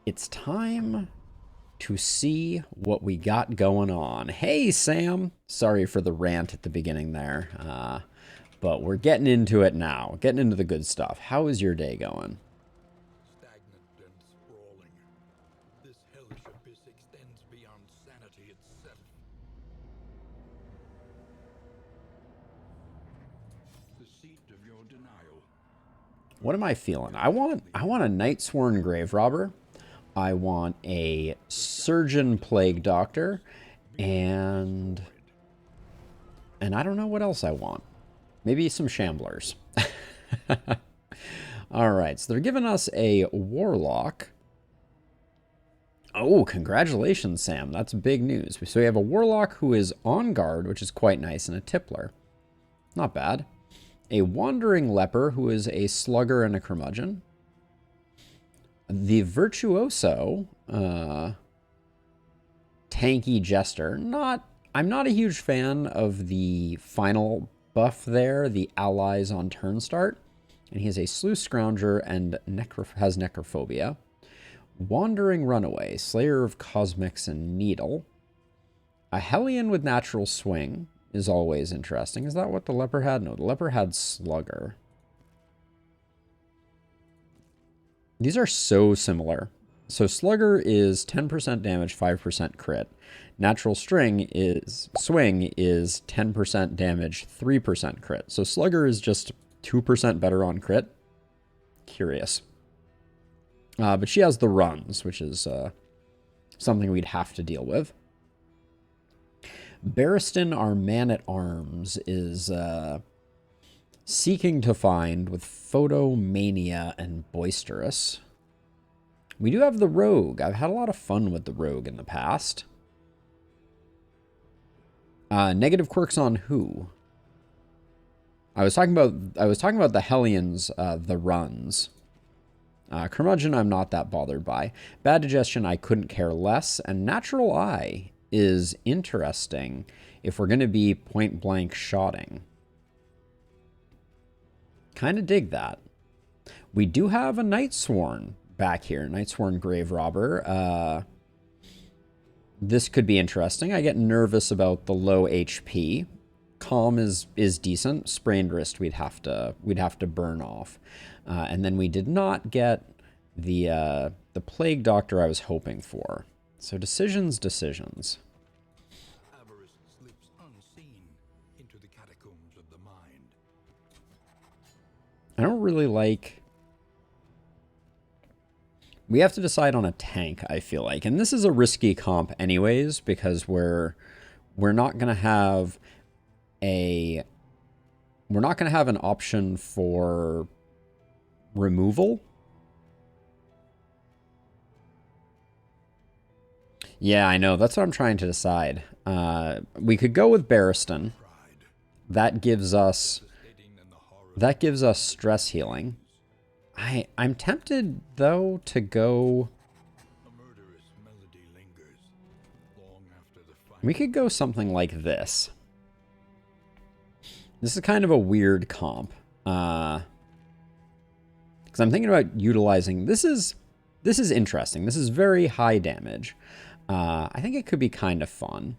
It's time to see what we got going on. Hey, Sam. Sorry for the rant at the beginning there, but we're getting into it now. Getting into the good stuff. How is your day going? Stagnant and sprawling. This hellish abyss extends beyond sanity itself. The seat of your denial. What am I feeling? I want a night sworn grave robber. I want a surgeon plague doctor, and I don't know what else I want. Maybe some shamblers. All right, so they're giving us a warlock. Oh, congratulations, Sam. That's big news. So we have a warlock who is on guard, which is quite nice, and a tippler. Not bad. A wandering leper who is a slugger and a curmudgeon. The virtuoso, tanky jester. I'm not a huge fan of the final buff there, the allies on turn start. And he is a sleuth scrounger and has necrophobia. Wandering runaway, slayer of cosmics and needle. A hellion with natural swing is always interesting. Is that what the leper had? No, the leper had slugger. These are so similar. So slugger is 10% damage, 5% crit. Natural swing is 10% damage, 3% crit. So slugger is just 2% better on crit. Curious. But she has the runs, which is something we'd have to deal with. Barristan, our man-at-arms, is seeking to find with photomania and boisterous. We do have the rogue. I've had a lot of fun with the rogue in the past. Negative quirks on who? I was talking about the hellions, the runs. Curmudgeon, I'm not that bothered by. Bad digestion, I couldn't care less. And natural eye is interesting if we're going to be point blank shotting. Kind of dig that. We do have a Night Sworn back here. Night Sworn Grave Robber. This could be interesting. I get nervous about the low HP. Calm is decent. Sprained wrist we'd have to burn off. And then we did not get the plague doctor I was hoping for. So decisions. Avarice slips unseen into the catacombs of the mind. I don't really like... We have to decide on a tank, I feel like. And this is a risky comp anyways, because we're not going to have an option for removal. Yeah, I know. That's what I'm trying to decide. We could go with Barristan. That gives us stress healing. I'm tempted though to go. A murderous melody lingers long after the final. We could go something like this. This is kind of a weird comp. Because I'm thinking about utilizing. This is interesting. This is very high damage. I think it could be kind of fun.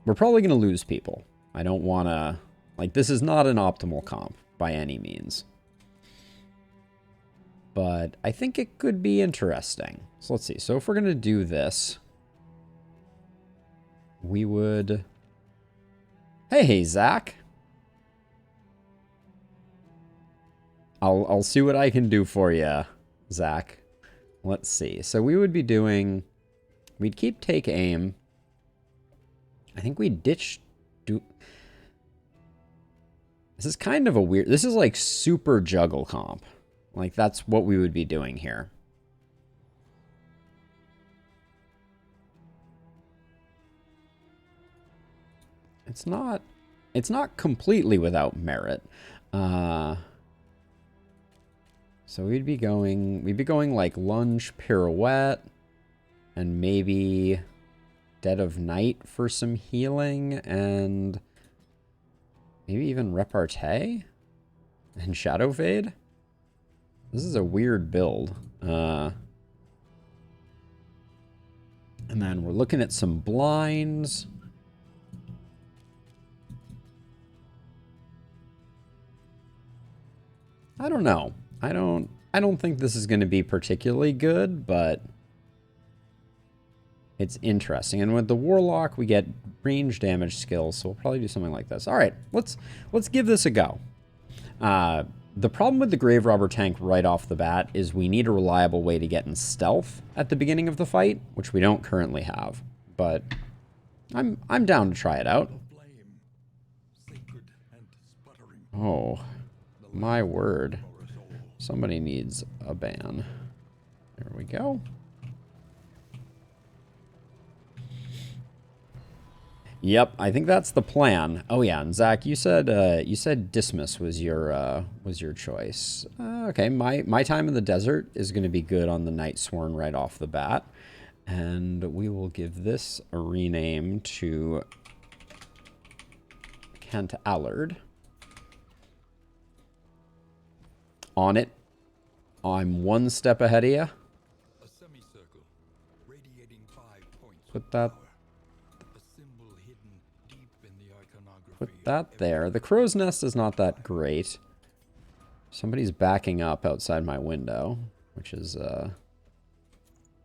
We're probably going to lose people. I don't want to... Like, this is not an optimal comp by any means. But I think it could be interesting. So let's see. So if we're going to do this, we would... Hey, Zach. I'll see what I can do for you, Zach. Let's see. So we would be doing... We'd keep take aim. I think we'd ditch... This is kind of a weird... This is like super juggle comp. Like, that's what we would be doing here. It's not completely without merit. So we'd be going like lunge, pirouette, and maybe Dead of Night for some healing, and maybe even repartee and shadow fade. This is a weird build. And then we're looking at some blinds. I don't know. I don't think this is going to be particularly good, but it's interesting. And with the Warlock, we get range damage skills, so we'll probably do something like this. All right, let's give this a go. The problem with the Grave Robber tank right off the bat is we need a reliable way to get in stealth at the beginning of the fight, which we don't currently have. But I'm down to try it out. Oh, my word. Somebody needs a ban. There we go. Yep, I think that's the plan. Oh yeah, and Zach, you said Dismas was your choice. Okay, my time in the desert is going to be good on the Night Sworn right off the bat, and we will give this a rename to Kent Allard. On it. I'm one step ahead of you. A semicircle radiating 5 points. Put that. A symbol hidden deep in the iconography. Put that there. The crow's nest is not that great. Somebody's backing up outside my window, which is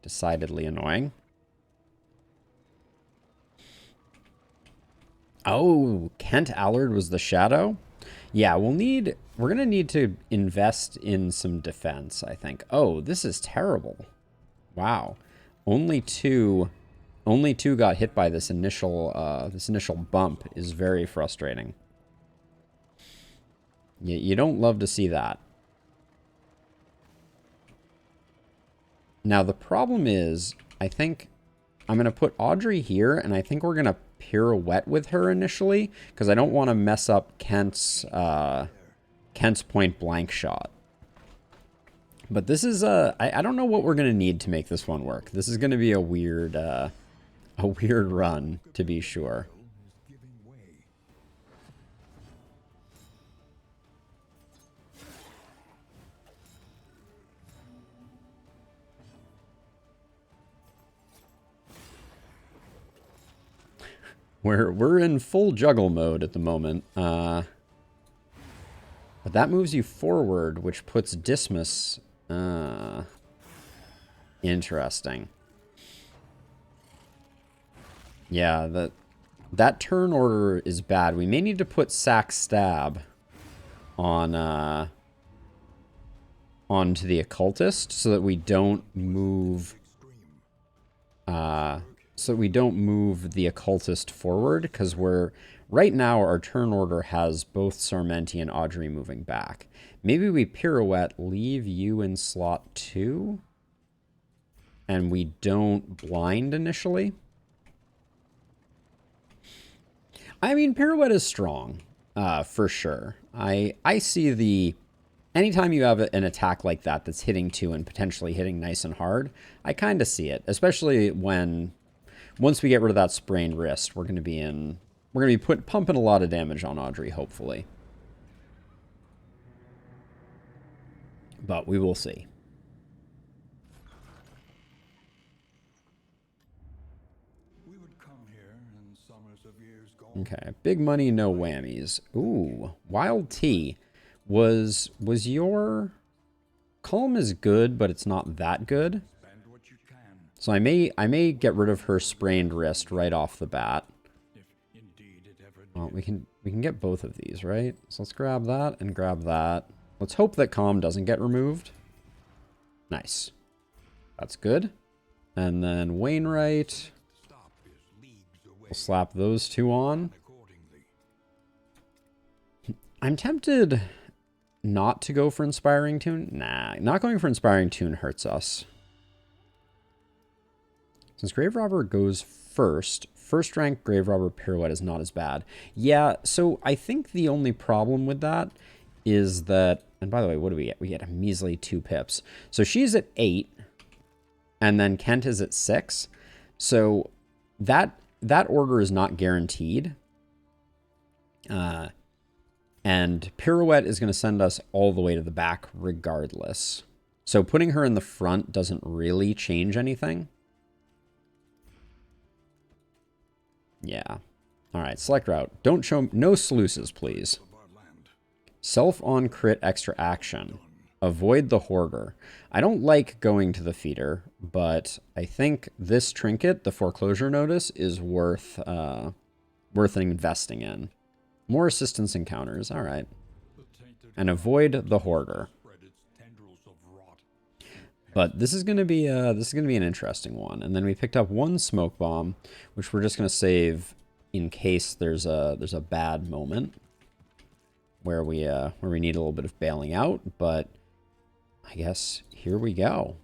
decidedly annoying. Oh, Kent Allard was the shadow? Yeah, we're going to need to invest in some defense, I think. Oh, this is terrible. Wow. Only two got hit by this initial bump is very frustrating. You don't love to see that. Now, the problem is, I think I'm going to put Audrey here, and I think we're going to pirouette with her initially, because I don't want to mess up Kent's point blank shot. But this is I don't know what we're going to need to make this one work. This is going to be a weird run, to be sure. We're in full juggle mode at the moment. But that moves you forward, which puts Dismas. Interesting. Yeah, that turn order is bad. We may need to put Sack Stab on onto the Occultist so that we don't move the Occultist forward, because right now our turn order has both Sarmenti and Audrey moving back. Maybe we pirouette, leave you in slot 2, and we don't blind initially. I mean, pirouette is strong, for sure. I see anytime you have an attack like that that's hitting 2 and potentially hitting nice and hard, I kind of see it, especially once we get rid of that sprained wrist, we're going to be pumping a lot of damage on Audrey, hopefully. But we will see. We would come here in summers of years gone. Okay, big money, no whammies. Ooh, Wild Tea. Was your Calm is good, but it's not that good. Spend what you can, So I may get rid of her sprained wrist right off the bat. if indeed it ever did. Well, we can get both of these, right? So let's grab that and grab that. Let's hope that Calm doesn't get removed. Nice. That's good. And then Wainwright. Stop is leagues away. We'll slap those two on. Accordingly, I'm tempted not to go for Inspiring Tune. Nah, not going for Inspiring Tune hurts us. Since Grave Robber goes first rank Grave Robber Pirouette is not as bad. Yeah, so I think the only problem with that is that, and by the way, what do we get? We get a measly 2 pips. So she's at 8, and then Kent is at 6. So that order is not guaranteed. And Pirouette is going to send us all the way to the back regardless. So putting her in the front doesn't really change anything. Yeah. All right, select route. Don't show... No sluices, please. Self-on crit extra action. Avoid the hoarder. I don't like going to the feeder, but I think this trinket, the foreclosure notice, is worth investing in. More assistance encounters. All right. And avoid the hoarder. But this is going to be an interesting one. And then we picked up one smoke bomb, which we're just going to save in case there's a bad moment where we need a little bit of bailing out. But I guess here we go.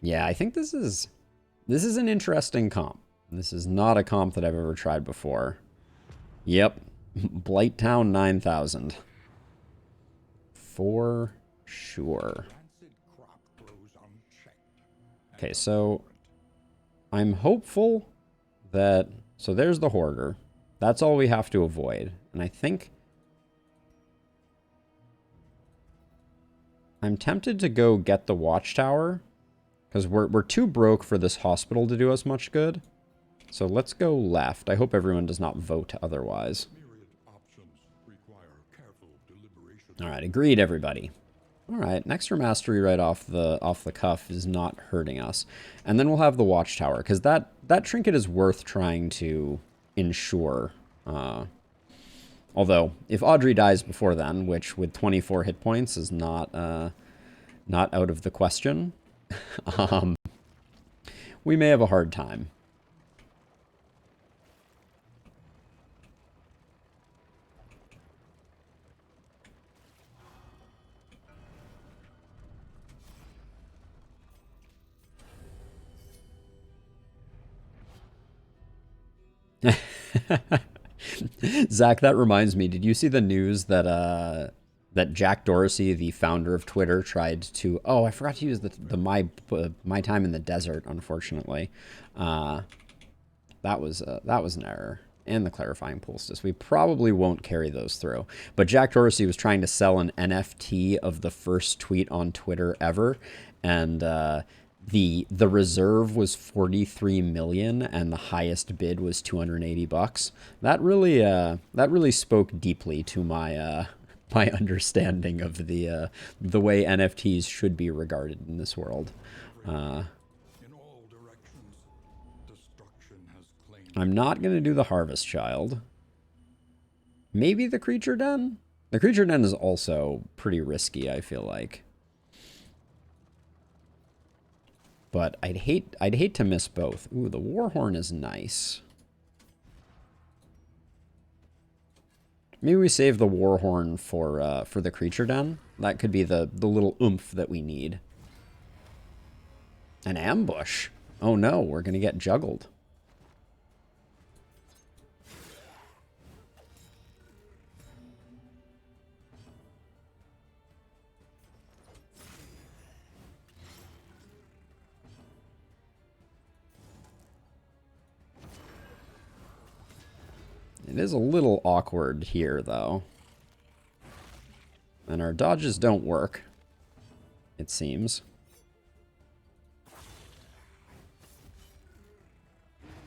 Yeah, I think this is an interesting comp. This is not a comp that I've ever tried before. Yep, Blight Town 9000. For sure. Okay, so I'm hopeful that... So there's the hoarder. That's all we have to avoid. And I think... I'm tempted to go get the watchtower. Because we're too broke for this hospital to do us much good. So let's go left. I hope everyone does not vote otherwise. Alright, agreed everybody. Alright, next for mastery right off the cuff is not hurting us. And then we'll have the watchtower, because that trinket is worth trying to ensure. Although, if Audrey dies before then, which with 24 hit points is not out of the question, we may have a hard time. Zach, that reminds me. Did you see the news that that Jack Dorsey, the founder of Twitter, tried to... Oh, I forgot to use the my time in the desert. Unfortunately, that was an error. And the clarifying poultice. We probably won't carry those through. But Jack Dorsey was trying to sell an NFT of the first tweet on Twitter ever, and the reserve was 43 million and the highest bid was 280 bucks. That really spoke deeply to my my understanding of the way NFTs should be regarded in this world. I'm not going to do the Harvest Child. Maybe the Creature Den? The Creature Den is also pretty risky, I feel like. But I'd hate to miss both. Ooh, the Warhorn is nice. Maybe we save the Warhorn for the Creature Den. That could be the little oomph that we need. An ambush. Oh no, we're gonna get juggled. It is a little awkward here, though. And our dodges don't work, it seems.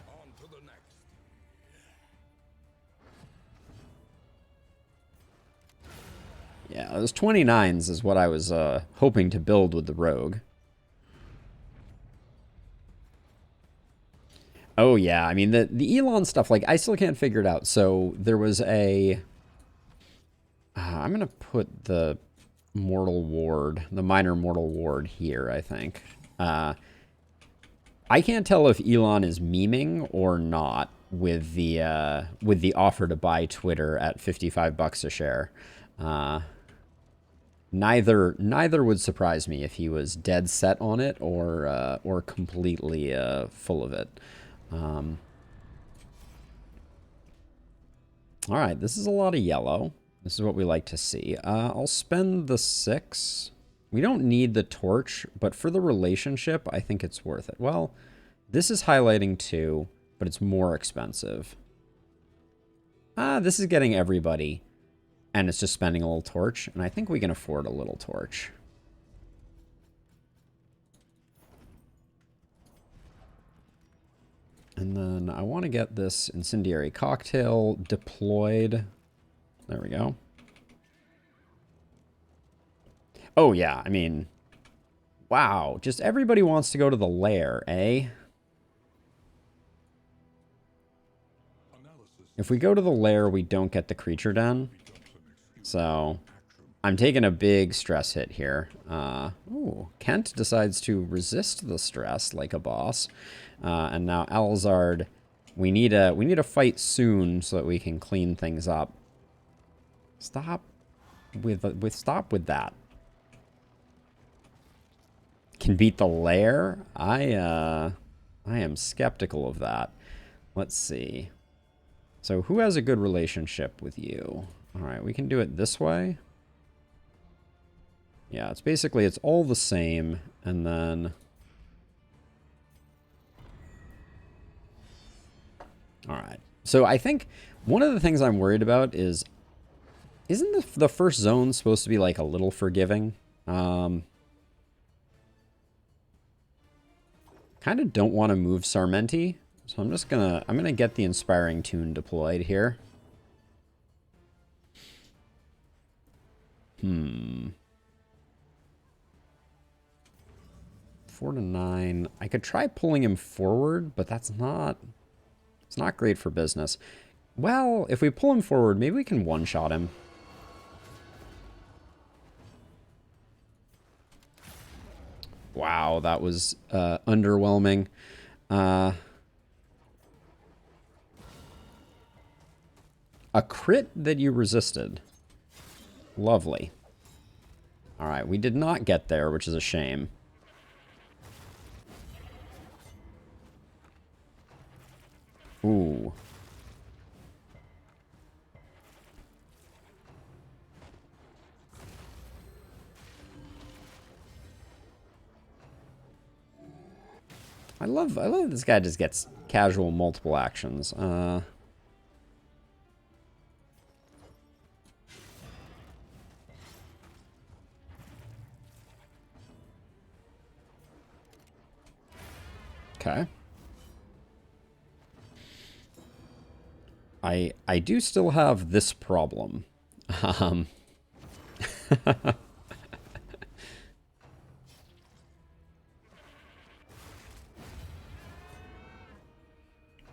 On to the next. Yeah, those 29s is what I was hoping to build with the Rogue. Oh, yeah. I mean, the Elon stuff, like, I still can't figure it out. So there was a... I'm going to put the Mortal Ward, the Minor Mortal Ward here, I think. I can't tell if Elon is memeing or not with the offer to buy Twitter at 55 bucks a share. Neither would surprise me if he was dead set on it or completely full of it. All right, this is a lot of yellow. This is what we like to see. I'll spend the 6. We don't need the torch, but for the relationship, I think it's worth it. Well, this is highlighting 2, but it's more expensive. This is getting everybody, and it's just spending a little torch, and I think we can afford a little torch. And then I want to get this incendiary cocktail deployed. There we go. Oh, yeah, I mean, wow. Just everybody wants to go to the lair, eh? If we go to the lair, we don't get the creature den. So I'm taking a big stress hit here. Ooh, Kent decides to resist the stress like a boss. And now Alzard, we need a fight soon so that we can clean things up. Stop with that. Can beat the lair? I am skeptical of that. Let's see. So who has a good relationship with you? All right, we can do it this way. Yeah, it's all the same, and then... All right. So I think one of the things I'm worried about is, isn't the first zone supposed to be like a little forgiving? Kind of don't want to move Sarmenti, so I'm gonna get the Inspiring Tune deployed here. 4 to 9. I could try pulling him forward, but it's not great for business. Well, if we pull him forward, maybe we can one-shot him. Wow, that was underwhelming. A crit that you resisted. Lovely. All right, we did not get there, which is a shame. Ooh. I love this guy just gets casual multiple actions. Okay. I do still have this problem.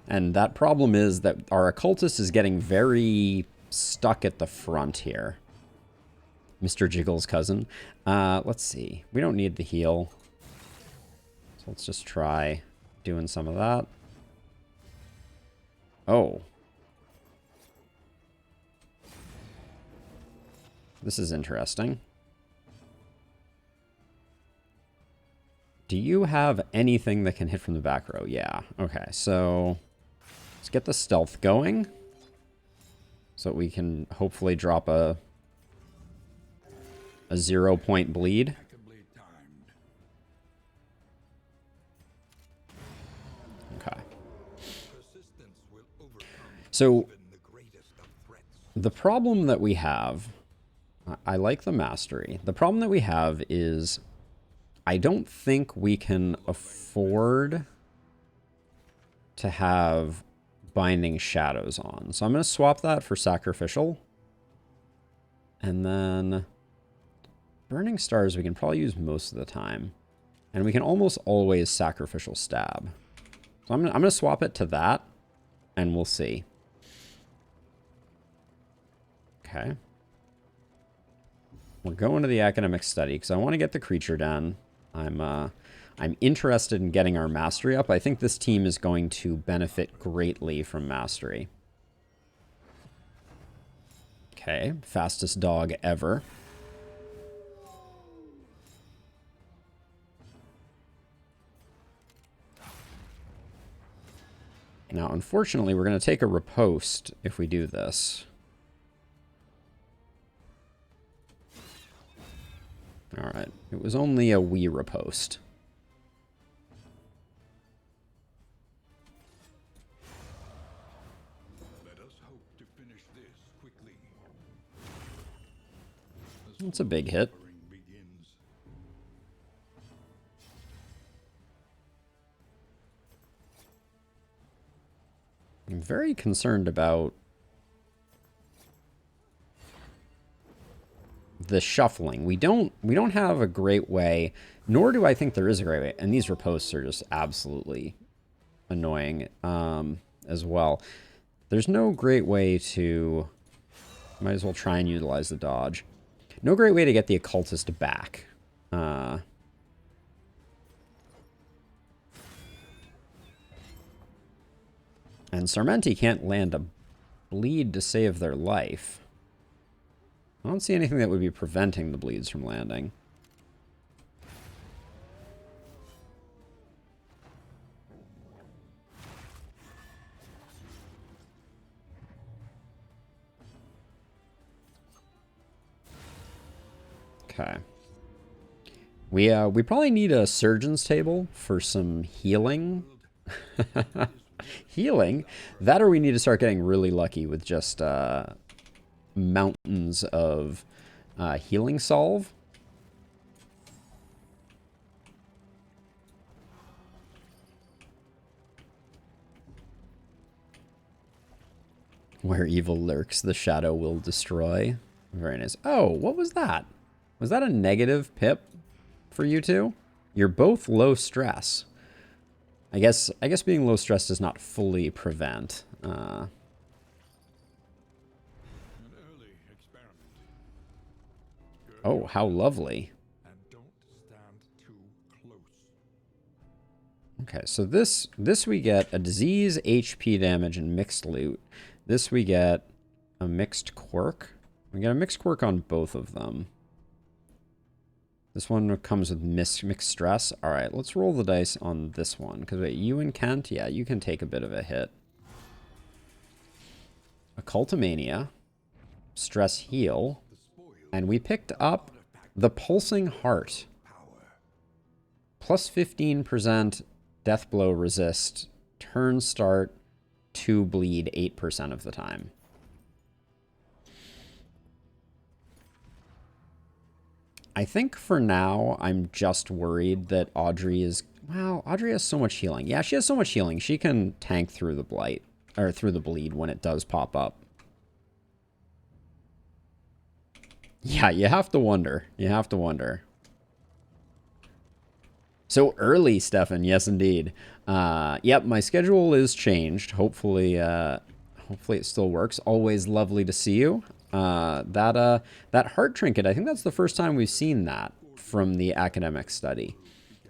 And that problem is that our occultist is getting very stuck at the front here. Mr. Jiggle's cousin. Let's see. We don't need the heal. So let's just try doing some of that. Oh. This is interesting. Do you have anything that can hit from the back row? Yeah. Okay, so let's get the stealth going so that we can hopefully drop a 0-point bleed. Okay. So the problem that we have, I like the mastery. The problem that we have is I don't think we can afford to have Binding Shadows on. So I'm going to swap that for Sacrificial. And then Burning Stars we can probably use most of the time. And we can almost always Sacrificial Stab. So I'm going to swap it to that, and we'll see. Okay. We're going to the academic study because I want to get the creature done. I'm interested in getting our mastery up. I think this team is going to benefit greatly from mastery. Okay, fastest dog ever. Now, unfortunately, we're going to take a riposte if we do this. All right, it was only a wee riposte. Let us hope to finish this quickly. That's a big hit. Begins. very concerned about the shuffling. We don't have a great way, nor do I think there is a great way. And these riposts are just absolutely annoying as well. There's no great way to... Might as well try and utilize the dodge. No great way to get the occultist back. And Sarmenti can't land a bleed to save their life. I don't see anything that would be preventing the bleeds from landing. Okay. We probably need a surgeon's table for some healing. Healing? That, or we need to start getting really lucky with just mountains of healing solve. Where evil lurks, the shadow will destroy. Very nice. Oh, what was that? Was that a negative pip for you two? You're both low stress. I guess being low stress does not fully prevent. An early experiment. Good. Oh, how lovely. And don't stand too close. Okay, so this we get a disease, HP damage, and mixed loot. This we get a mixed quirk. We get a mixed quirk on both of them. This one comes with mixed stress. All right, let's roll the dice on this one. Because wait, you and Kent, yeah, you can take a bit of a hit. Occultomania, stress heal, and we picked up the pulsing heart. Plus 15% death blow resist, turn start, 2 bleed 8% of the time. I think for now, I'm just worried that Audrey is... Well, Audrey has so much healing. Yeah, she has so much healing. She can tank through the blight, or through the bleed when it does pop up. Yeah, you have to wonder. You have to wonder. So early, Stefan. Yes, indeed. Yep, my schedule is changed. Hopefully it still works. Always lovely to see you. That heart trinket, I think that's the first time we've seen that from the academic study.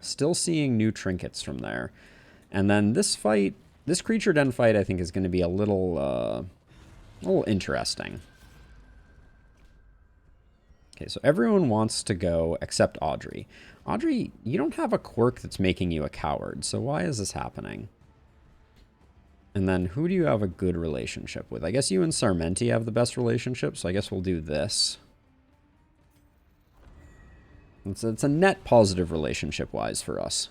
Still seeing new trinkets from there. And then this fight, this creature den fight, I think is going to be a little interesting. Okay, so everyone wants to go except Audrey. Audrey, you don't have a quirk that's making you a coward, so why is this happening? And then who do you have a good relationship with? I guess you and Sarmenti have the best relationship, so I guess we'll do this. It's a net positive relationship-wise for us.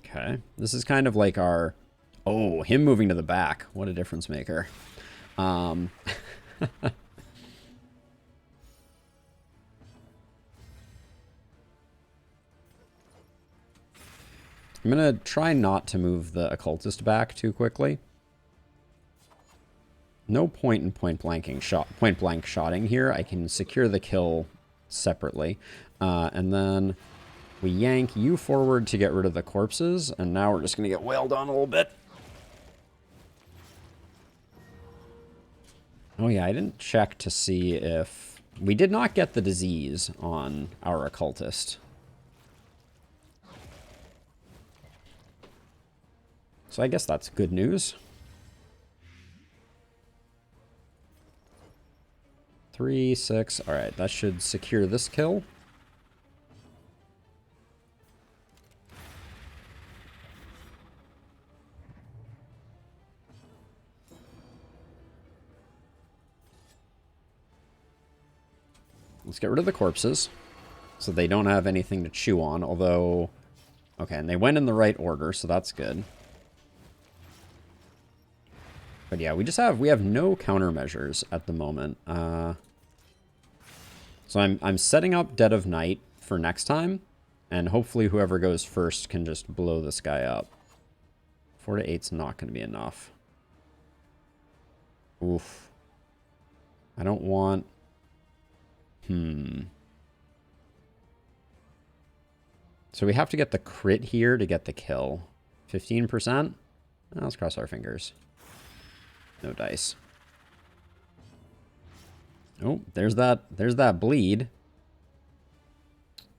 Okay, this is kind of like our... Oh, him moving to the back. What a difference maker. I'm going to try not to move the occultist back too quickly. No point in point blank shotting here. I can secure the kill separately. And then we yank you forward to get rid of the corpses. And now we're just going to get wailed on a little bit. Oh yeah, I didn't check to see if... We did not get the disease on our occultist. So I guess that's good news. 3, 6. All right, that should secure this kill. Let's get rid of the corpses so they don't have anything to chew on, although... Okay, and they went in the right order, so that's good. But yeah, we have no countermeasures at the moment. So I'm setting up Dead of Night for next time. And hopefully whoever goes first can just blow this guy up. 4 to 8's not going to be enough. Oof. I don't want... So we have to get the crit here to get the kill. 15%? Let's cross our fingers. No dice. Oh, there's that bleed.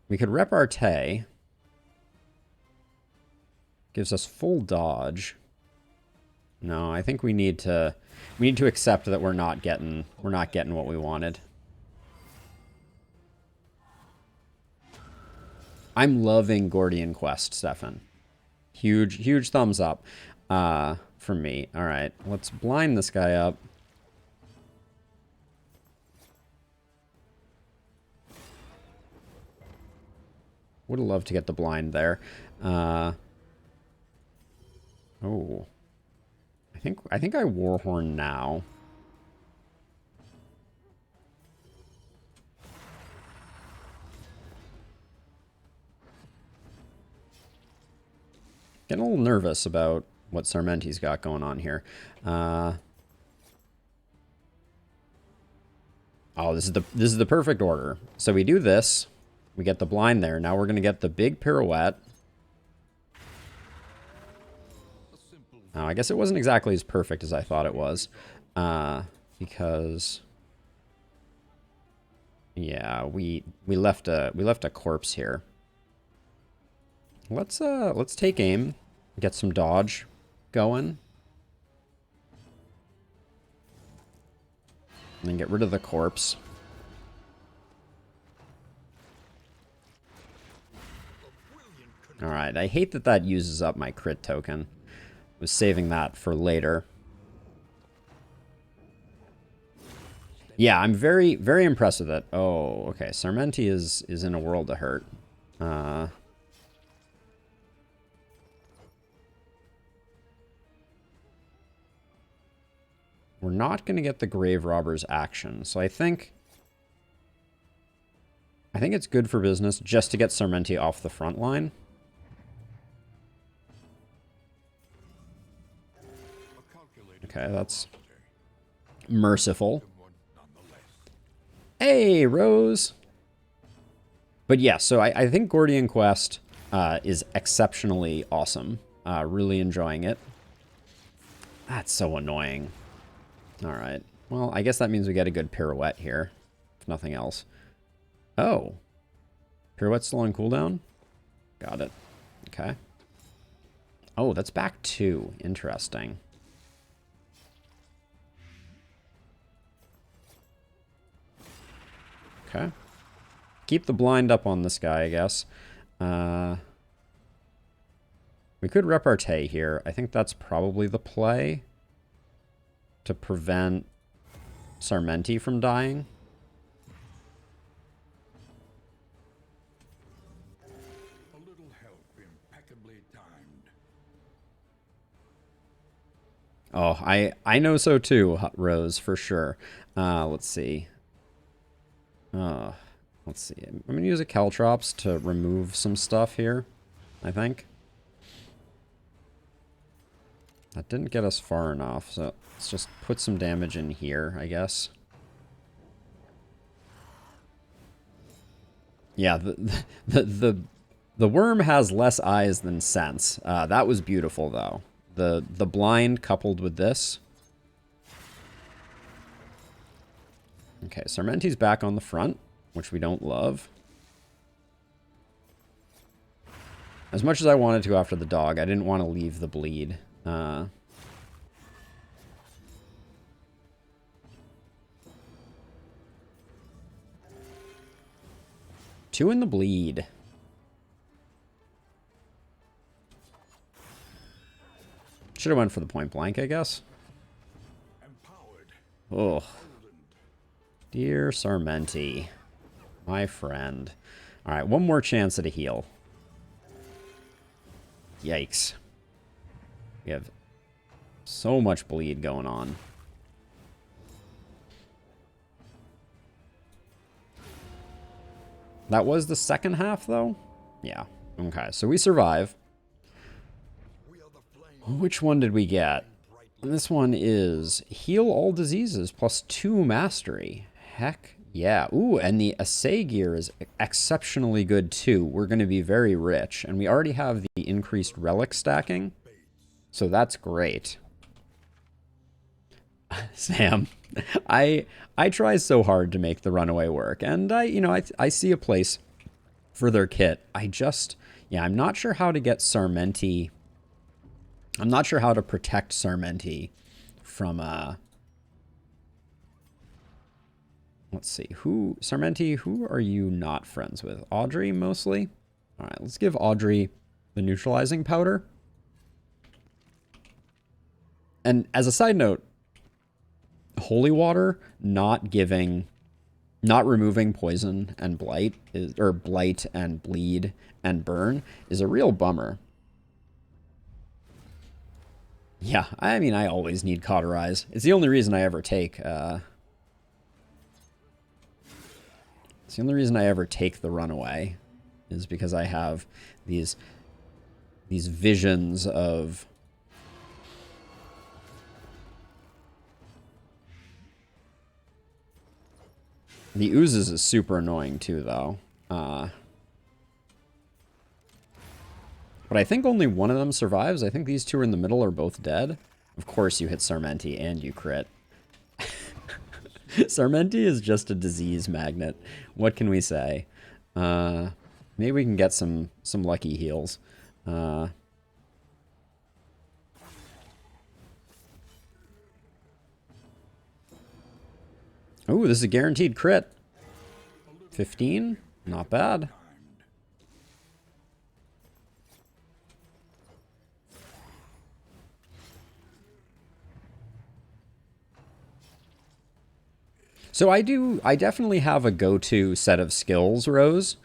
We could repartee. Gives us full dodge. No, I think we need to accept that we're not getting what we wanted. I'm loving Gordian Quest, Stefan. Huge thumbs up for me. All right, let's blind this guy up. Would have loved to get the blind there. Oh. I think I Warhorn now. Getting a little nervous about what Sarmenti's got going on here. Oh, this is the perfect order. So we do this. We get the blind there. Now we're going to get the big pirouette. Oh, I guess it wasn't exactly as perfect as I thought it was. Because... yeah, we left a corpse here. Let's take aim, get some dodge going. And then get rid of the corpse. Alright, I hate that uses up my crit token. Was saving that for later. Yeah, I'm very, very impressed with it. Oh, okay. Sarmenti is in a world of hurt. We're not going to get the Grave Robber's action, so I think it's good for business just to get Sarmenti off the front line. Okay, that's merciful. Hey, Rose! But yeah, so I think Gordian Quest is exceptionally awesome. Really enjoying it. That's so annoying. Alright. Well, I guess that means we get a good pirouette here. If nothing else. Oh. Pirouette's still on cooldown? Got it. Okay. Oh, that's back 2. Interesting. Okay. Keep the blind up on this guy, I guess. We could repartee here. I think that's probably the play to prevent Sarmenti from dying. A little help impeccably timed. Oh, I know so too, Rose, for sure. Let's see. Let's see. I'm going to use a Caltrops to remove some stuff here, I think. That didn't get us far enough, so let's just put some damage in here, I guess. Yeah, the worm has less eyes than sense. That was beautiful, though. The blind coupled with this. Okay, Sarmenti's back on the front, which we don't love. As much as I wanted to after the dog, I didn't want to leave the bleed. 2 in the bleed. Should have went for the point blank, I guess. Oh. Dear Sarmenti. My friend. Alright, one more chance at a heal. Yikes. We have so much bleed going on. That was the second half, though? Yeah. Okay, so we survive. We are the flame. Which one did we get? Brightly. This one is heal all diseases plus 2 mastery. Heck yeah. Ooh, and the assay gear is exceptionally good too. We're going to be very rich. And we already have the increased relic stacking. So that's great. Sam, I try so hard to make the runaway work. And I see a place for their kit. I'm not sure how to get Sarmenti. I'm not sure how to protect Sarmenti from let's see. Sarmenti, who are you not friends with? Audrey mostly? All right, let's give Audrey the neutralizing powder. And as a side note, holy water not removing poison and blight or blight and bleed and burn is a real bummer. Yeah, I mean, I always need cauterize. It's the only reason I ever take it's the only reason I ever take the runaway is because I have these visions of the oozes is super annoying too, though. But I think only one of them survives. I think these two in the middle are both dead. Of course you hit Sarmenti and you crit. Sarmenti is just a disease magnet. What can we say? Maybe we can get some lucky heals. Oh, this is a guaranteed crit. 15? Not bad. So I definitely have a go-to set of skills, Rose.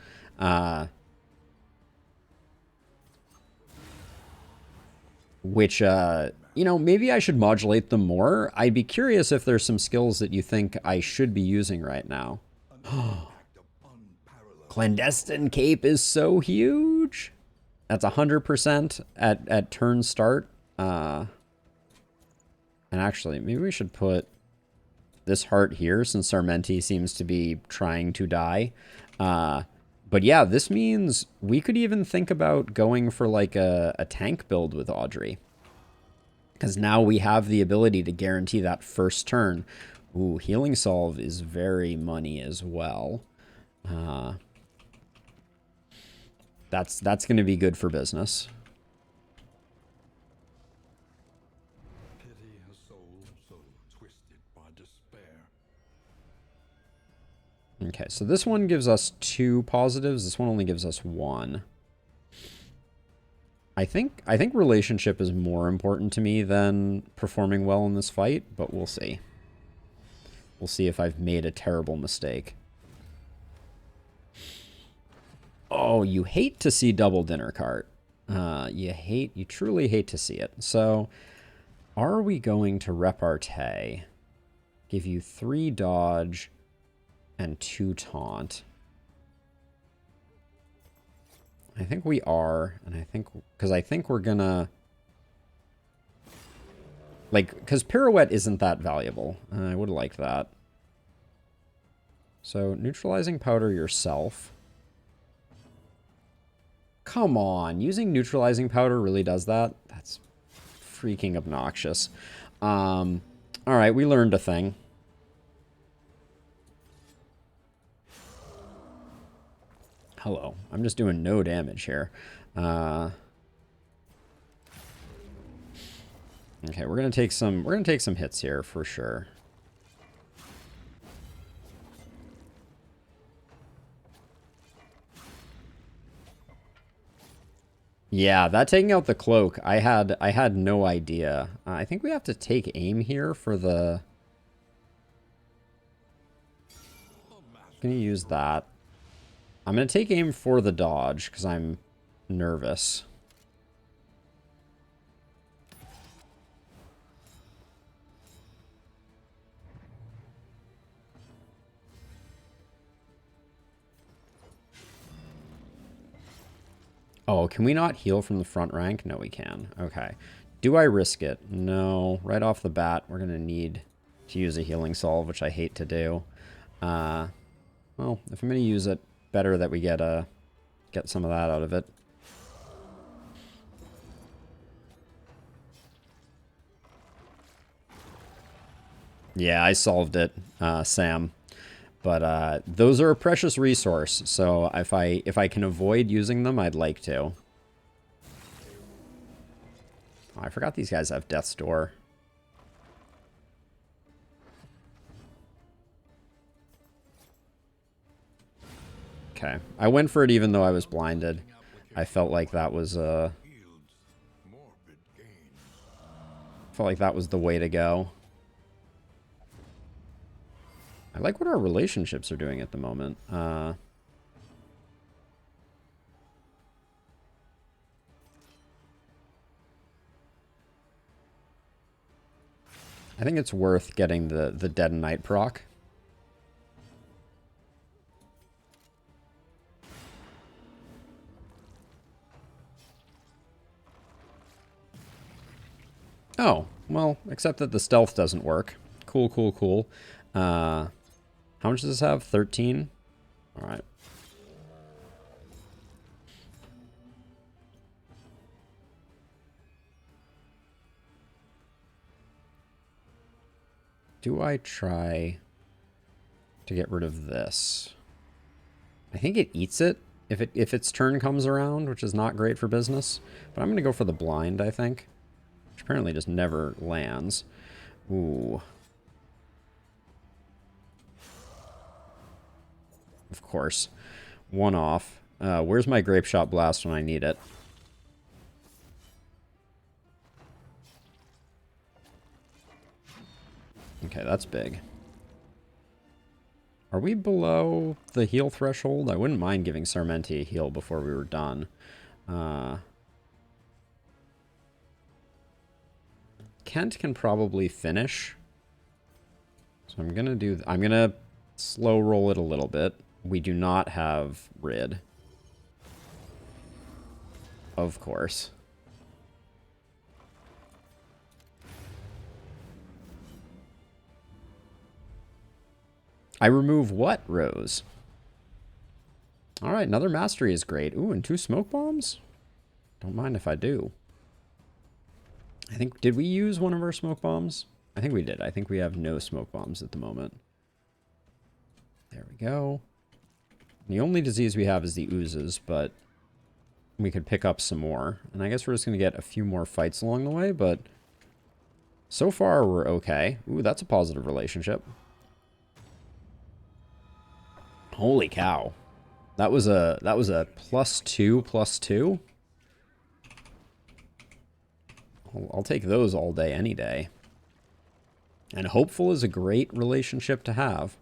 Which, maybe I should modulate them more. I'd be curious if there's some skills that you think I should be using right now. Clandestine Cape is so huge. That's 100% at turn start. And actually, maybe we should put this heart here since Sarmenti seems to be trying to die. But yeah, this means we could even think about going for like a tank build with Audrey. Because now we have the ability to guarantee that first turn. Ooh, Healing Solve is very money as well. That's going to be good for business. Pity a soul so twisted by despair. Okay, so this one gives us 2 positives. This one only gives us 1. I think relationship is more important to me than performing well in this fight, but we'll see. We'll see if I've made a terrible mistake. Oh, you hate to see double dinner cart. You truly hate to see it. So, are we going to repartee? Give you 3 dodge and 2 taunt. I think we are, and I think we're gonna because pirouette isn't that valuable. I would have liked that. So neutralizing powder yourself. Come on, using neutralizing powder really does that? That's freaking obnoxious. All right, we learned a thing. Hello. I'm just doing no damage here. Okay, we're gonna take some hits here for sure. Yeah, that taking out the cloak, I had no idea. I think we have to take aim here for the. Gonna use that. I'm going to take aim for the dodge because I'm nervous. Oh, can we not heal from the front rank? No, we can. Okay. Do I risk it? No. Right off the bat, we're going to need to use a healing salve, which I hate to do. Well, if I'm going to use it, better that we get some of that out of it. Yeah, I solved it, Sam. But those are a precious resource, so if I can avoid using them, I'd like to. Oh, I forgot these guys have Death's Door. Okay. I went for it even though I was blinded. I felt like that was felt like that was the way to go. I like what our relationships are doing at the moment. I think it's worth getting the Dead Knight proc. Oh, well, except that the stealth doesn't work. Cool, cool, cool. How much does this have? 13? All right. Do I try to get rid of this? I think it eats it if its turn comes around, which is not great for business. But I'm going to go for the blind, I think. Which apparently just never lands. Ooh. Of course. One off. Where's my Grape Shot Blast when I need it? Okay, that's big. Are we below the heal threshold? I wouldn't mind giving Sarmenti a heal before we were done. Kent can probably finish. So I'm gonna slow roll it a little bit. We do not have Rid. Of course. I remove what, Rose? Alright, another mastery is great. Ooh, and 2 smoke bombs? Don't mind if I do. I think, did we use one of our smoke bombs? I think we did. I think we have no smoke bombs at the moment. There we go. The only disease we have is the oozes, but we could pick up some more. And I guess we're just going to get a few more fights along the way, but so far we're okay. Ooh, that's a positive relationship. Holy cow. That was a +2/+2. I'll take those all day, any day. And hopeful is a great relationship to have.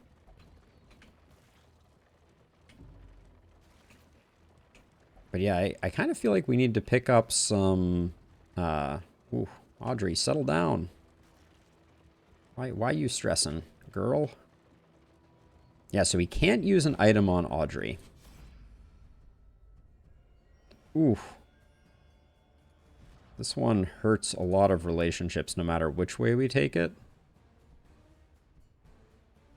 But yeah, I kind of feel like we need to pick up some... ooh, Audrey, settle down. Why are you stressing, girl? Yeah, so we can't use an item on Audrey. Ooh. This one hurts a lot of relationships no matter which way we take it.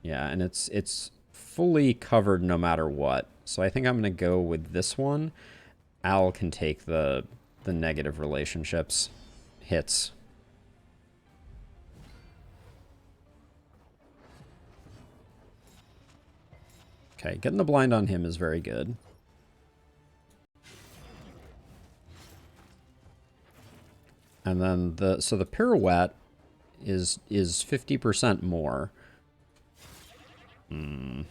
Yeah, and it's fully covered no matter what. So I think I'm going to go with this one. Al can take the negative relationships hits. Okay, getting the blind on him is very good. And then the pirouette is 50% more. It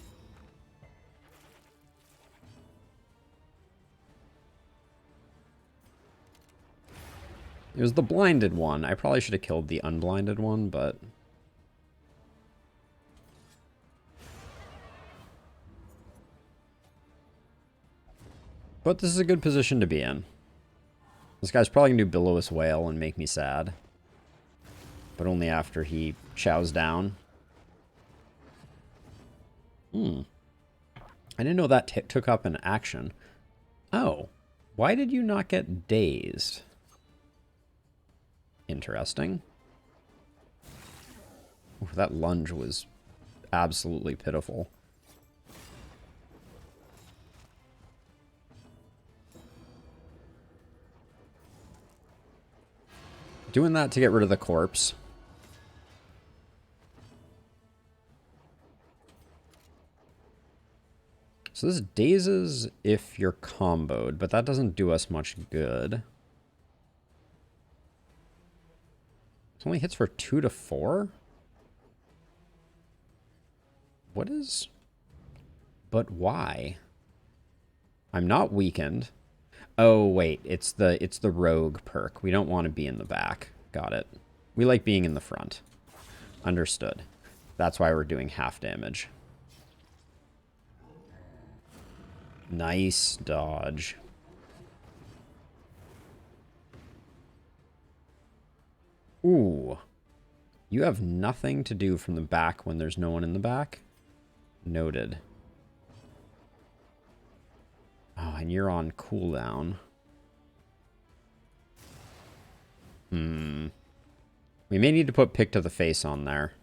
was the blinded one. I probably should have killed the unblinded one, but... But this is a good position to be in. This guy's probably going to do Billows Whale and make me sad. But only after he chows down. I didn't know that took up an action. Oh. Why did you not get dazed? Interesting. Ooh, that lunge was absolutely pitiful. Doing that to get rid of the corpse. So this dazes if you're comboed, but that doesn't do us much good. It only hits for 2 to 4? What is... But why? I'm not weakened. Oh, wait. It's the rogue perk. We don't want to be in the back. Got it. We like being in the front. Understood. That's why we're doing half damage. Nice dodge. Ooh. You have nothing to do from the back when there's no one in the back? Noted. Oh, and you're on cooldown. We may need to put pick to the face on there.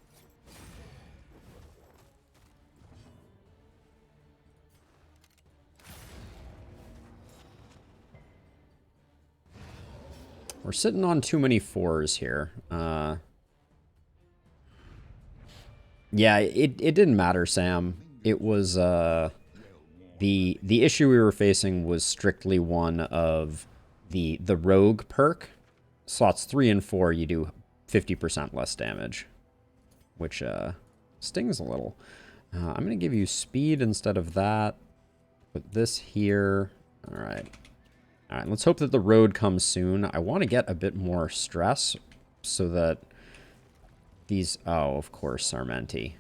We're sitting on too many 4s here. Yeah, it didn't matter, Sam. It was, the issue we were facing was strictly one of the rogue perk. Slots 3 and 4, you do 50% less damage, which, stings a little. I'm going to give you speed instead of that. Put this here. All right. All right, let's hope that the road comes soon. I want to get a bit more stress so that these... Oh, of course, Sarmenti.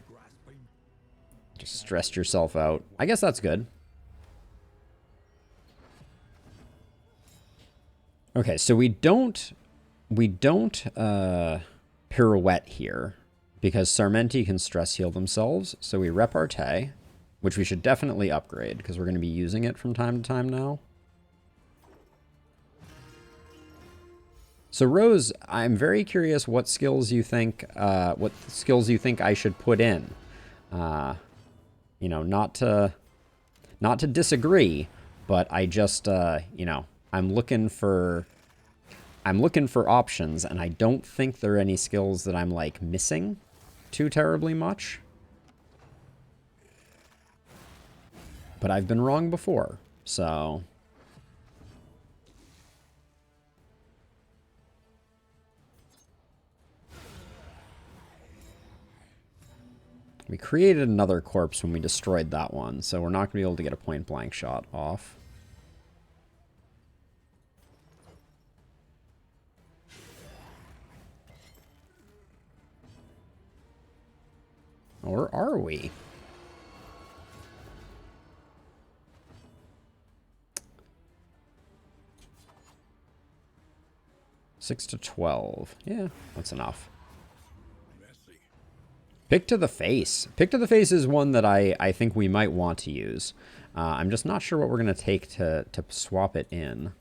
Just stressed yourself out. I guess that's good. Okay, so we don't pirouette here because Sarmenti can stress heal themselves. So we repartee, which we should definitely upgrade because we're going to be using it from time to time now. So Rose, I'm very curious what skills you think I should put in. You know, not to disagree, but I just you know, I'm looking for options, and I don't think there are any skills that I'm like missing too terribly much. But I've been wrong before, so we created another corpse when we destroyed that one, so we're not going to be able to get a point-blank shot off. Or are we? Six to 12. Yeah, that's enough. Pick to the face. Pick to the face is one that I think we might want to use. I'm just not sure what we're going to take to swap it in.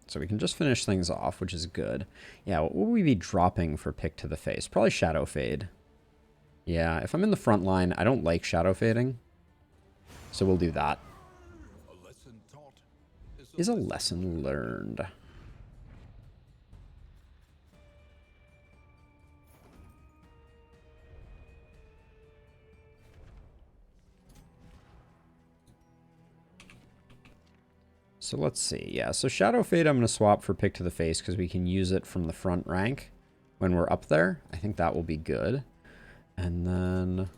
So we can just finish things off, which is good. Yeah, what would we be dropping for pick to the face? Probably shadow fade. Yeah, if I'm in the front line, I don't like shadow fading. So we'll do that. Is a lesson learned. So let's see. Yeah, so Shadow Fade I'm going to swap for Pick to the Face because we can use it from the front rank when we're up there. I think that will be good. And then...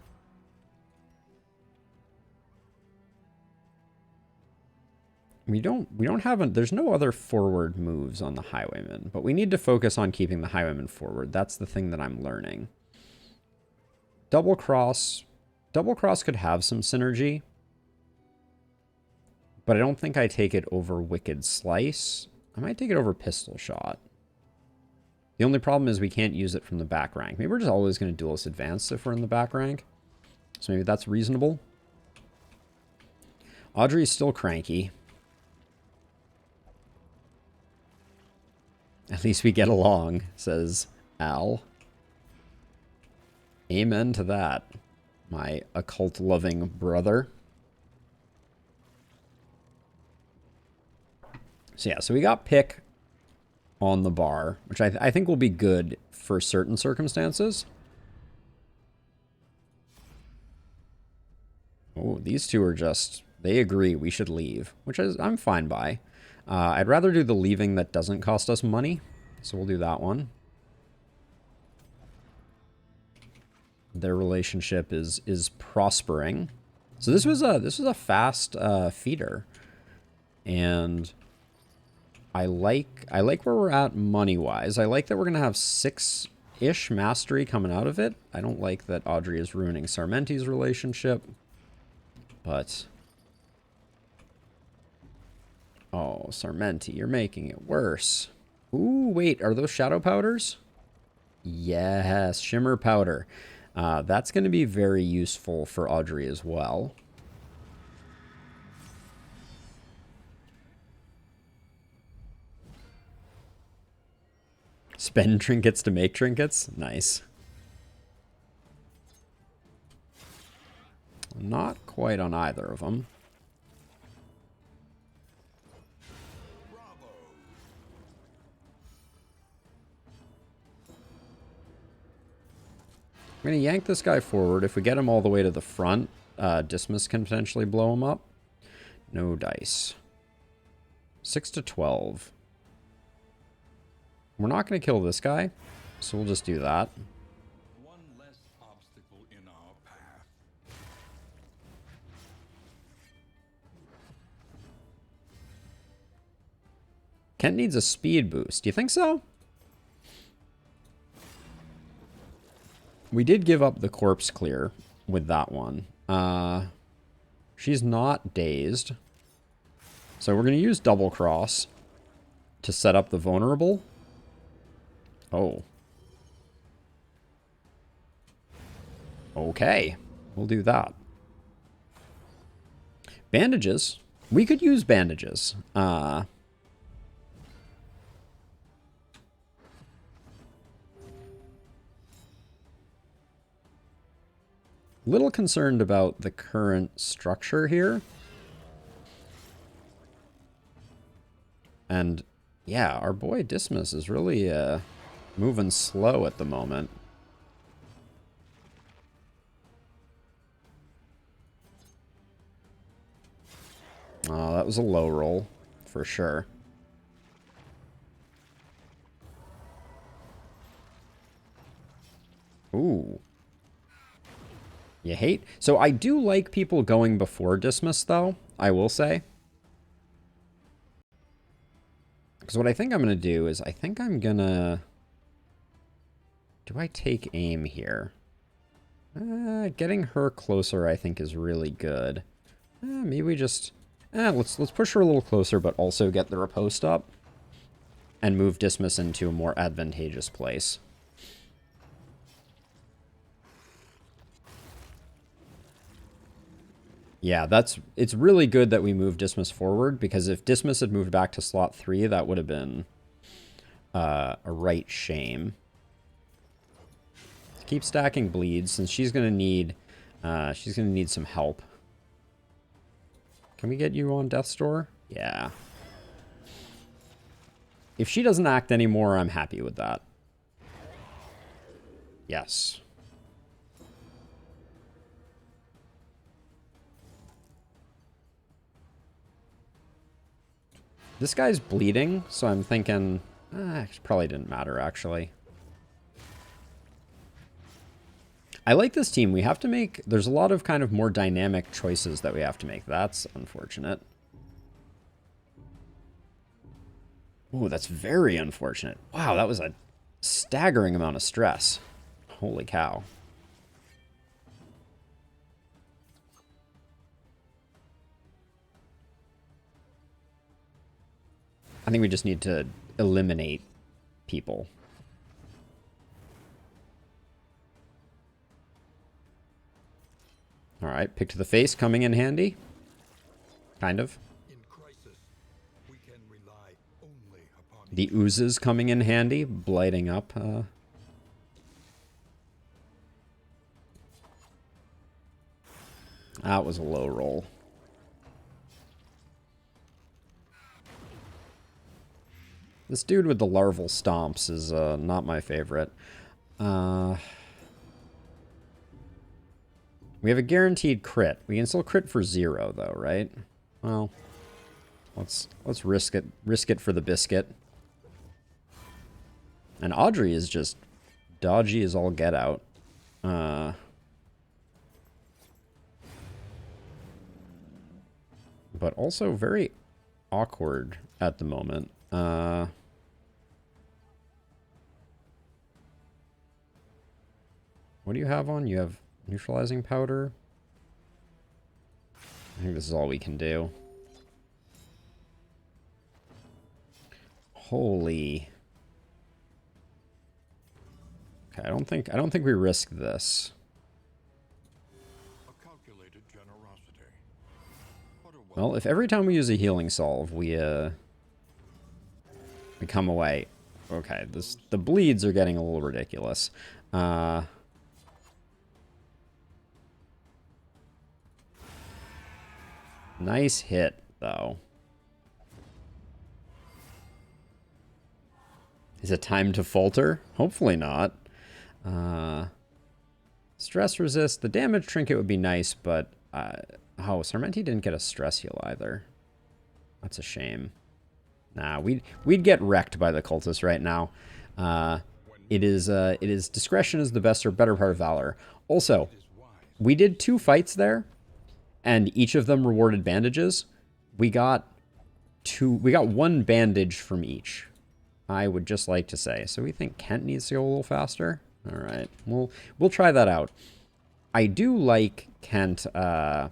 We don't have there's no other forward moves on the Highwayman, but we need to focus on keeping the Highwayman forward. That's the thing that I'm learning. Double Cross could have some synergy, but I don't think I take it over Wicked Slice. I might take it over Pistol Shot. The only problem is we can't use it from the back rank. Maybe we're just always going to Duelist Advance if we're in the back rank. So maybe that's reasonable. Audrey's still cranky. At least we get along, says Al. Amen to that, my occult-loving brother. So yeah, so we got pick on the bar, which I think will be good for certain circumstances. Oh, these two are just, they agree we should leave, which is I'm fine by. I'd rather do the leaving that doesn't cost us money, so we'll do that one. Their relationship is prospering. So this was a fast feeder, and I like where we're at money wise. I like that we're gonna have 6-ish mastery coming out of it. I don't like that Audrey is ruining Sarmenti's relationship, but oh, Sarmenti, you're making it worse. Ooh, wait, are those shadow powders? Yes, shimmer powder. That's going to be very useful for Audrey as well. Spend trinkets to make trinkets? Nice. Not quite on either of them. I'm going to yank this guy forward. If we get him all the way to the front, Dismas can potentially blow him up. No dice. 6 to 12. We're not going to kill this guy, so we'll just do that. One less obstacle in our path. Kent needs a speed boost. Do you think so? We did give up the corpse clear with that one. She's not dazed. So we're going to use double cross to set up the vulnerable. Oh. Okay. We'll do that. Bandages. We could use bandages. Little concerned about the current structure here. And yeah, our boy Dismas is really moving slow at the moment. Oh, that was a low roll for sure. Ooh. You hate? So I do like people going before Dismas, though, I will say. Because what I think I'm going to do is I think I'm going to... Do I take aim here? Getting her closer, I think, is really good. Maybe we just... let's push her a little closer, but also get the riposte up. And move Dismas into a more advantageous place. Yeah, it's really good that we moved Dismas forward, because if Dismas had moved back to slot 3, that would have been a right shame. Keep stacking bleeds, since she's gonna need some help. Can we get you on Death's Door? Yeah. If she doesn't act anymore, I'm happy with that. Yes. This guy's bleeding, so I'm thinking... it probably didn't matter, actually. I like this team. We have to make... There's a lot of kind of more dynamic choices that we have to make. That's unfortunate. Ooh, that's very unfortunate. Wow, that was a staggering amount of stress. Holy cow. I think we just need to eliminate people. Alright, pick to the face coming in handy. Kind of. In crisis, we can rely only upon The oozes coming in handy, blighting up. That was a low roll. This dude with the larval stomps is not my favorite. We have a guaranteed crit. We can still crit for 0 though, right? Well, let's risk it. Risk it for the biscuit. And Audrey is just dodgy as all get out. But also very awkward at the moment. What do you have on? You have neutralizing powder? I think this is all we can do. Holy. Okay, I don't think we risk this. a calculated generosity. Well, if every time we use a healing salve, we come away. Okay, the bleeds are getting a little ridiculous. Nice hit, though. Is it time to falter? Hopefully not. Stress resist. The damage trinket would be nice, but... oh, Sarmenti didn't get a stress heal either. That's a shame. Nah, we'd get wrecked by the cultists right now. It is discretion is the best or better part of valor. Also, we did 2 fights there, and each of them rewarded bandages. We got 1 bandage from each. I would just like to say. So we think Kent needs to go a little faster. All right, we'll try that out. I do like Kent. I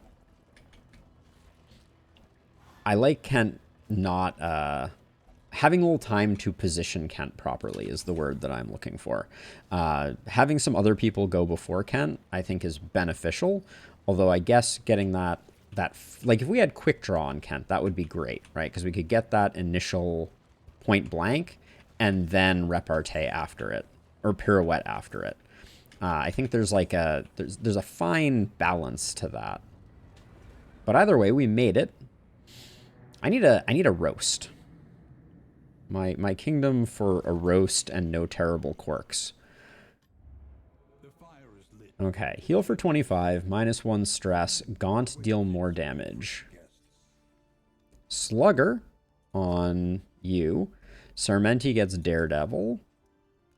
like Kent not having a little time to position Kent properly is the word that I'm looking for. Having some other people go before Kent, I think, is beneficial. Although I guess getting that like if we had quick draw on Kent, that would be great, right? Because we could get that initial point blank and then repartee after it, or pirouette after it. I think there's like there's a fine balance to that. But either way, we made it. I need a roast. My kingdom for a roast and no terrible quirks. The fire is lit. Okay, heal for 25, -1 stress, Gaunt deal more damage. Slugger on you. Sarmenti gets Daredevil.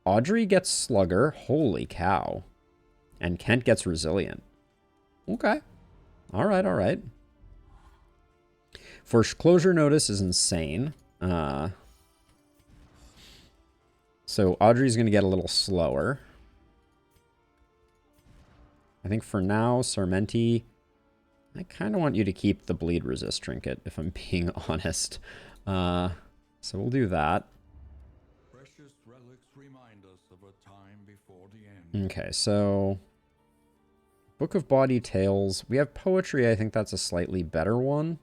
Audrey gets Slugger. Holy cow. And Kent gets Resilient. Okay. Alright, alright. Foreclosure notice is insane. So Audrey's going to get a little slower. I think for now, Sarmenti, I kind of want you to keep the bleed resist trinket, if I'm being honest. So we'll do that. Precious relics remind us of a time before the end. Okay, so Book of Bawdy Tales. We have poetry. I think that's a slightly better one.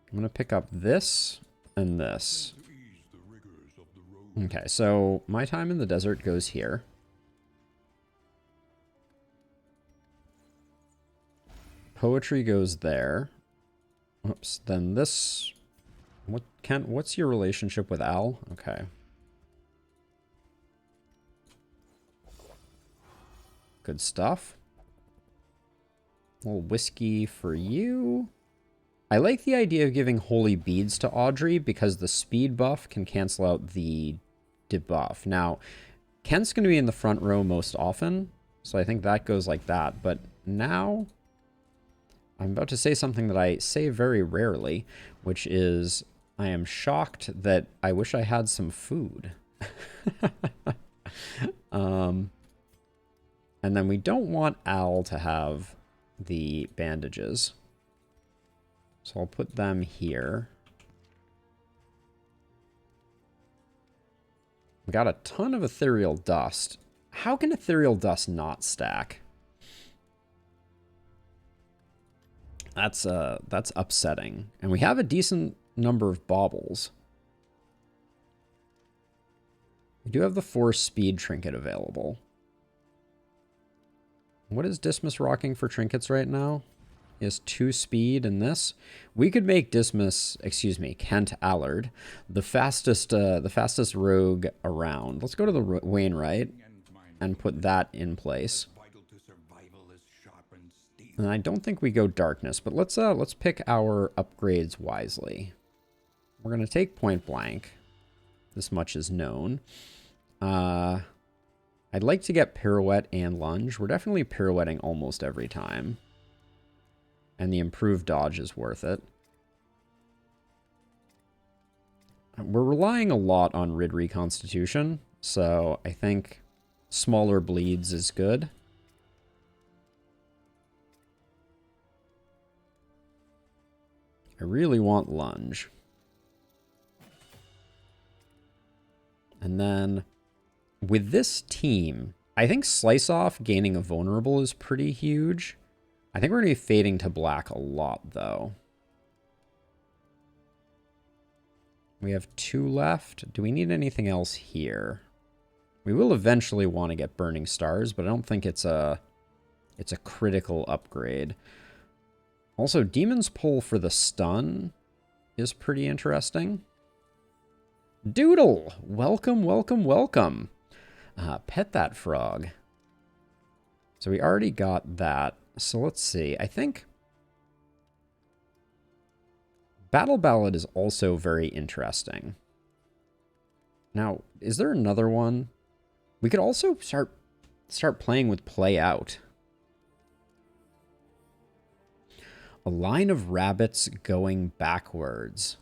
I'm going to pick up this and this. To ease the rigors of the road. Okay, so my time in the desert goes here. Poetry goes there. Oops, then this... what's your relationship with Al? Okay. Good stuff. A little whiskey for you. I like the idea of giving holy beads to Audrey because the speed buff can cancel out the debuff. Now, Kent's going to be in the front row most often, so I think that goes like that. But now, I'm about to say something that I say very rarely, which is I am shocked that I wish I had some food. And then we don't want Al to have the bandages. So I'll put them here. We got a ton of ethereal dust. How can ethereal dust not stack? That's upsetting. And we have a decent number of baubles. We do have the 4 speed trinket available. What is Dismas rocking for trinkets right now? He has 2 speed in this. We could make Dismas, excuse me, Kent Allard, the fastest rogue around. Let's go to the Wainwright and put that in place. And I don't think we go darkness, but let's pick our upgrades wisely. We're gonna take point blank. This much is known. I'd like to get pirouette and lunge. We're definitely pirouetting almost every time. And the improved dodge is worth it. We're relying a lot on Rid Reconstitution, so I think smaller bleeds is good. I really want lunge. And then with this team, I think Slice Off gaining a vulnerable is pretty huge. I think we're going to be fading to black a lot, though. We have 2 left. Do we need anything else here? We will eventually want to get Burning Stars, but I don't think it's a critical upgrade. Also, Demon's Pull for the stun is pretty interesting. Doodle! Welcome, welcome, welcome. Pet that frog. So we already got that. So let's see. I think Battle Ballad is also very interesting. Now, is there another one? We could also start playing with Play Out. A line of rabbits going backwards.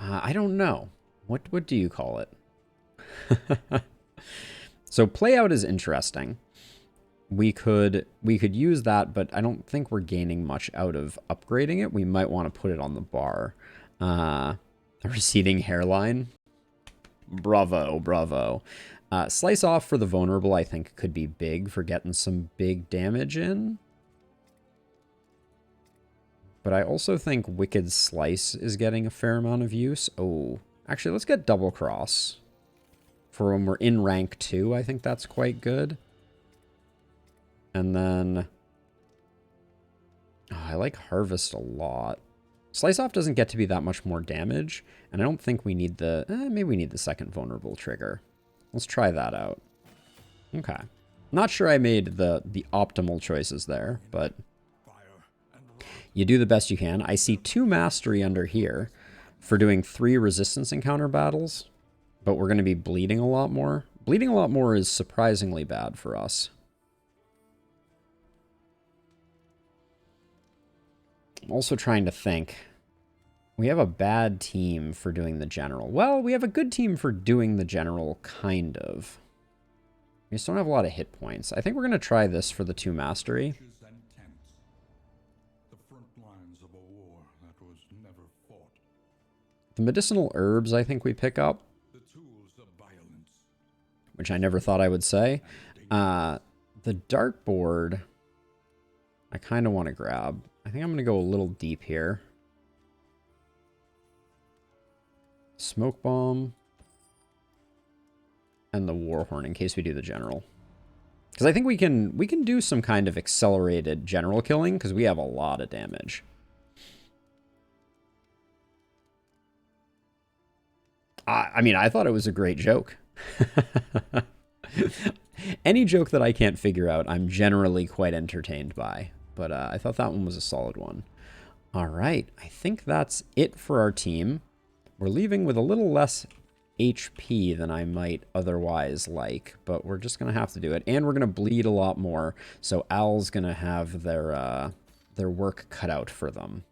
I don't know. What do you call it? So Play Out is interesting. We could use that, but I don't think we're gaining much out of upgrading it. We might want to put it on the bar. A receding hairline. Bravo, bravo. Slice Off for the vulnerable, I think, could be big for getting some big damage in. But I also think Wicked Slice is getting a fair amount of use. Oh, actually, let's get Double Cross. For when we're in rank 2, I think that's quite good. And then... oh, I like Harvest a lot. Slice Off doesn't get to be that much more damage. And I don't think we need the... maybe we need the second vulnerable trigger. Let's try that out. Okay. Not sure I made the optimal choices there, but... you do the best you can. I see 2 mastery under here for doing 3 resistance encounter battles, but we're going to be bleeding a lot more. Bleeding a lot more is surprisingly bad for us. I'm also trying to think. We have a bad team for doing the general. Well, we have a good team for doing the general, kind of. We just don't have a lot of hit points. I think we're going to try this for the 2 mastery. The medicinal herbs, I think we pick up. Which I never thought I would say. The dartboard, I kind of want to grab. I think I'm going to go a little deep here. Smoke bomb. And the warhorn in case we do the general. Because I think we can do some kind of accelerated general killing because we have a lot of damage. I mean, I thought it was a great joke. Any joke that I can't figure out, I'm generally quite entertained by. But I thought that one was a solid one. All right, I think that's it for our team. We're leaving with a little less HP than I might otherwise like, but we're just going to have to do it. And we're going to bleed a lot more, so Al's going to have their work cut out for them.